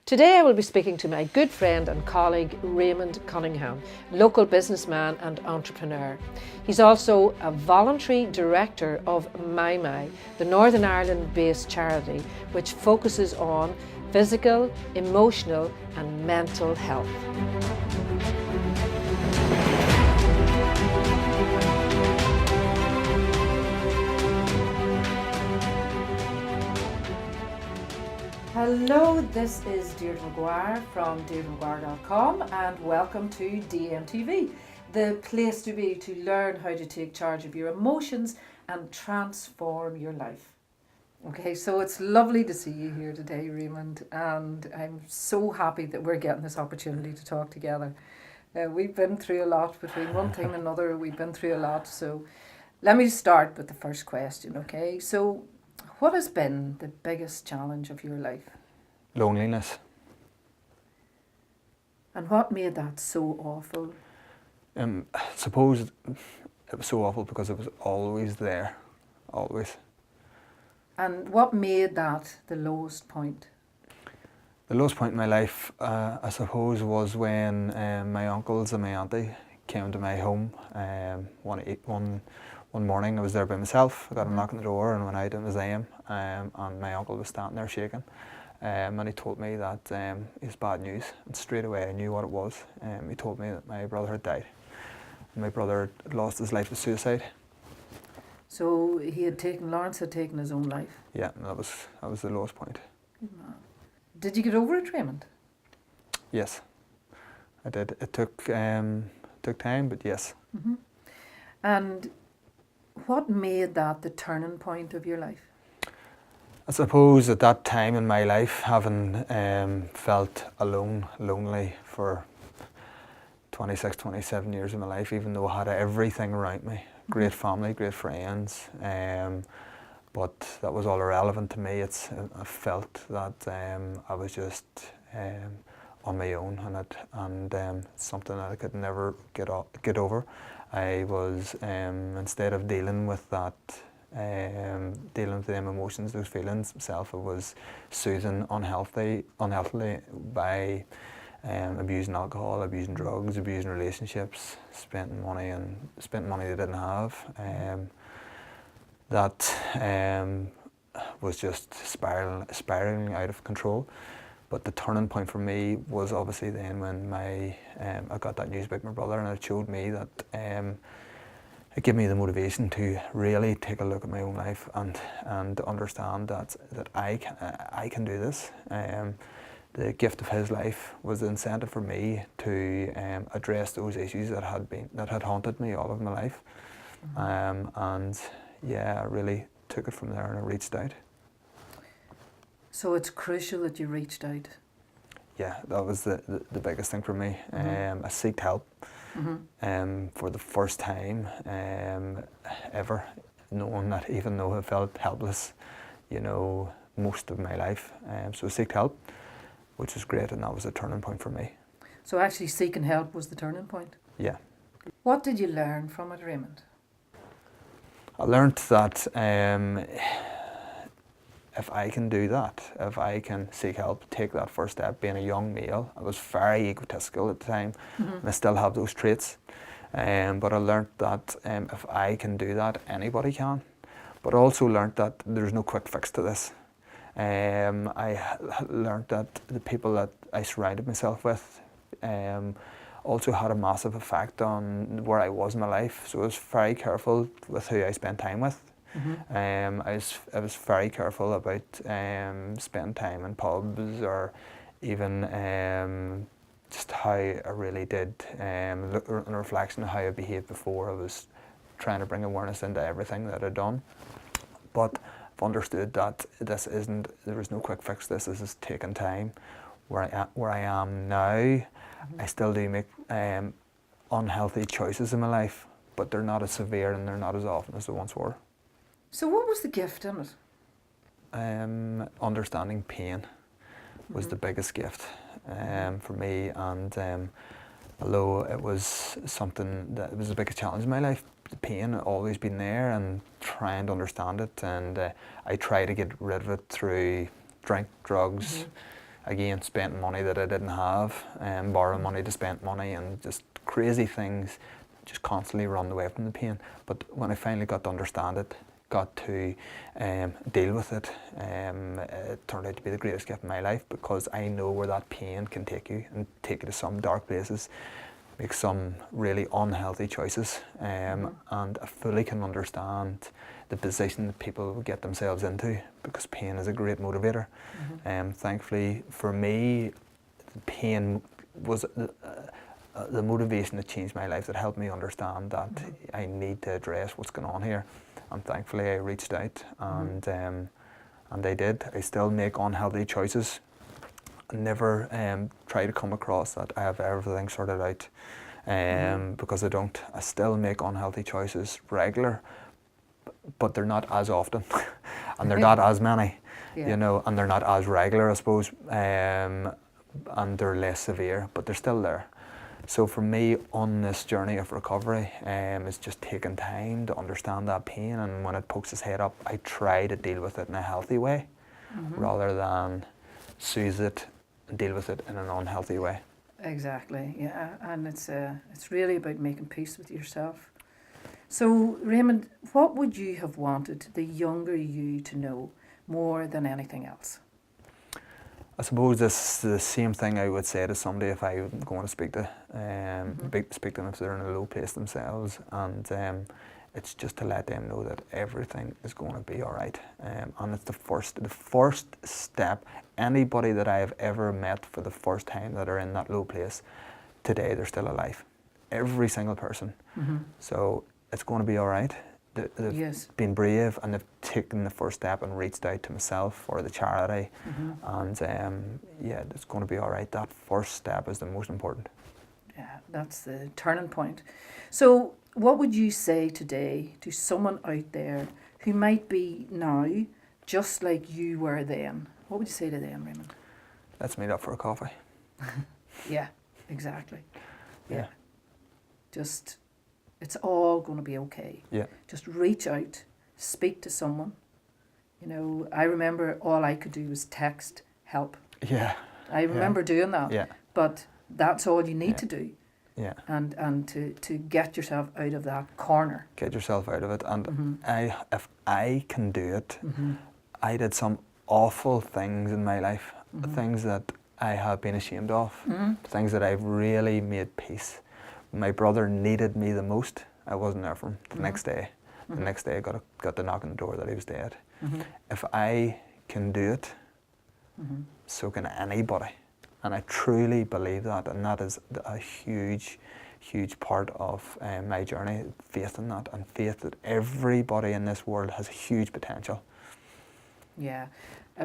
Today I will be speaking to my good friend and colleague Ray Cunningham, local businessman and entrepreneur. He's also a voluntary director of My, the Northern Ireland-based charity which focuses on physical, emotional and mental health. Hello, this is Deirdre Maguire from deirdremaguire.com and welcome to DMTV, the place to be to learn how to take charge of your emotions and transform your life. Okay, so it's lovely to see you here today, Raymond, and I'm so happy that we're getting this opportunity to talk together. We've been through a lot between one thing and another, we've been through a lot, so let me start with the first question, okay? So what has been the biggest challenge of your life? Loneliness. And what made that so awful? I suppose it was so awful because it was always there, always. And what made that the lowest point? The lowest point in my life, I suppose, was when my uncles and my auntie came to my home. One morning I was there by myself. I got a knock on the door and went out, and it was them. And my uncle was standing there shaking. And he told me that it's bad news. And straight away I knew what it was. He told me that my brother had died. My brother had lost his life to suicide. So Lawrence had taken his own life? Yeah, and that was the lowest point. Did you get over it, Raymond? Yes, I did. It took time, but yes. Mm-hmm. And what made that the turning point of your life? I suppose at that time in my life, having felt alone, lonely for 26, 27 years of my life, even though I had everything around me, great family, great friends, but that was all irrelevant to me. I felt that I was just on my own, and something that I could never get over. I was, instead of dealing with that, dealing with them emotions, those feelings myself, I was soothing unhealthily by abusing alcohol, abusing drugs, abusing relationships, spending money they didn't have. That was just spiraling out of control. But the turning point for me was obviously then when I got that news about my brother, and it showed me that it gave me the motivation to really take a look at my own life and understand that I can do this. The gift of his life was the incentive for me to address those issues that had haunted me all of my life. And yeah, I really took it from there and I reached out. So it's crucial that you reached out. Yeah, that was the biggest thing for me. I sought help for the first time ever, knowing that even though I felt helpless, most of my life. So I sought help, which was great, and that was a turning point for me. So actually seeking help was the turning point? Yeah. What did you learn from it, Raymond? I learned that if I can do that, if I can seek help, take that first step, being a young male, I was very egotistical at the time, and I still have those traits. But I learned that if I can do that, anybody can. But I also learned that there's no quick fix to this. I learned that the people that I surrounded myself with also had a massive effect on where I was in my life. So I was very careful with who I spent time with. I was very careful about spending time in pubs, or even just how I really did, look in reflection of how I behaved before. I was trying to bring awareness into everything that I'd done. But I've understood that there is no quick fix. This is taking time. Where I am now, I still do make unhealthy choices in my life, but they're not as severe and they're not as often as they once were. So what was the gift in it? Understanding pain was the biggest gift for me, and although it was something that was the biggest challenge in my life, the pain had always been there, and trying to understand it, and I try to get rid of it through drink, drugs, again, spending money that I didn't have, borrowing money to spend money, and just crazy things, just constantly run away from the pain. But when I finally got to understand it, got to deal with it, it turned out to be the greatest gift in my life, because I know where that pain can take you, and take you to some dark places, make some really unhealthy choices, and I fully can understand the position that people get themselves into, because pain is a great motivator. Thankfully for me, pain was the motivation that changed my life, that helped me understand that I need to address what's going on here. And thankfully I reached out, and I did. I still make unhealthy choices. I never try to come across that I have everything sorted out, because I don't. I still make unhealthy choices regular, but they're not as often, and they're not as many, you know, and they're not as regular, I suppose, and they're less severe, but they're still there. So for me, on this journey of recovery, it's just taking time to understand that pain, and when it pokes its head up, I try to deal with it in a healthy way, rather than soothe it and deal with it in an unhealthy way. Exactly, yeah, and it's really about making peace with yourself. So, Raymond, what would you have wanted the younger you to know more than anything else? I suppose this is the same thing I would say to somebody if I were going to speak to them if they're in a low place themselves, and it's just to let them know that everything is going to be all right, and it's the first step. Anybody that I have ever met for the first time that are in that low place, today they're still alive. Every single person. So it's going to be all right. They've been brave, and they've taken the first step and reached out to myself or the charity, and yeah, it's going to be all right. That first step is the most important. Yeah, that's the turning point. So what would you say today to someone out there who might be now just like you were then? What would you say to them, Raymond? Let's meet up for a coffee. Yeah, exactly. Yeah. Just, it's all going to be okay. Yeah. Just reach out, speak to someone. You know, I remember all I could do was text help. Yeah. I remember doing that. Yeah. But that's all you need to do. Yeah. And to get yourself out of that corner. Get yourself out of it. And if I can do it, I did some awful things in my life, things that I have been ashamed of, things that I've really made peace. When my brother needed me the most, I wasn't there for him. The next day I got the knock on the door that he was dead. If I can do it, so can anybody. And I truly believe that, and that is a huge part of my journey, faith in that, and faith that everybody in this world has a huge potential. Yeah,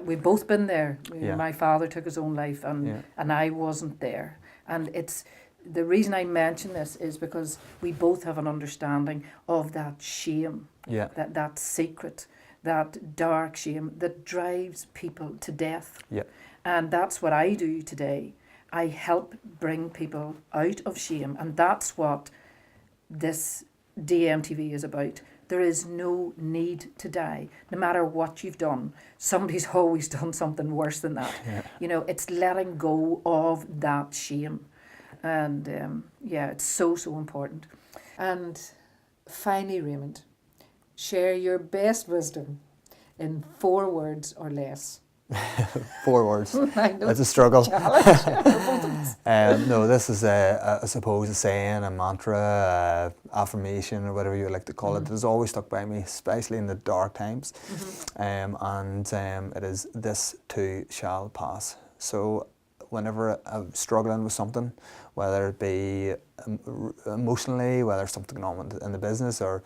we've both been there. Yeah. My father took his own life, and I wasn't there. And it's the reason I mention this is because we both have an understanding of that shame, that secret, that dark shame that drives people to death. Yeah. And that's what I do today. I help bring people out of shame, and that's what this DMTV is about. There is no need to die, no matter what you've done. Somebody's always done something worse than that. Yeah. You know, it's letting go of that shame. And it's so important. And finally, Raymond, share your best wisdom in 4 words or less. 4 words. That's a struggle. No, this is I suppose a saying, a mantra, affirmation, or whatever you like to call it. It has always stuck by me, especially in the dark times. It is, "This too shall pass." So whenever I'm struggling with something, whether it be emotionally, whether it's something going on in the business or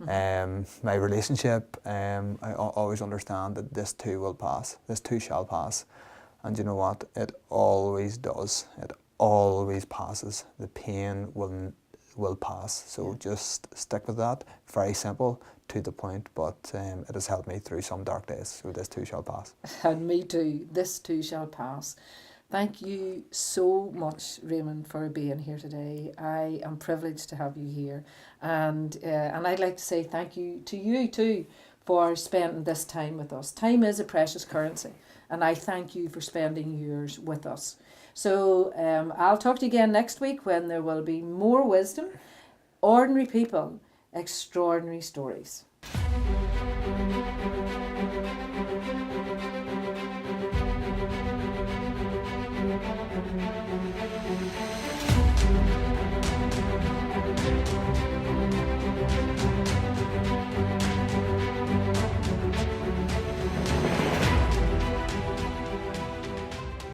my relationship, I always understand that this too will pass. This too shall pass. And you know what? It always does. It always passes. The pain will pass. So just stick with that. Very simple, to the point, but it has helped me through some dark days. So this too shall pass. And me too. This too shall pass. Thank you so much, Raymond, for being here today. I am privileged to have you here. And I'd like to say thank you to you too for spending this time with us. Time is a precious currency. and I thank you for spending yours with us. So I'll talk to you again next week when there will be more wisdom, ordinary people, extraordinary stories.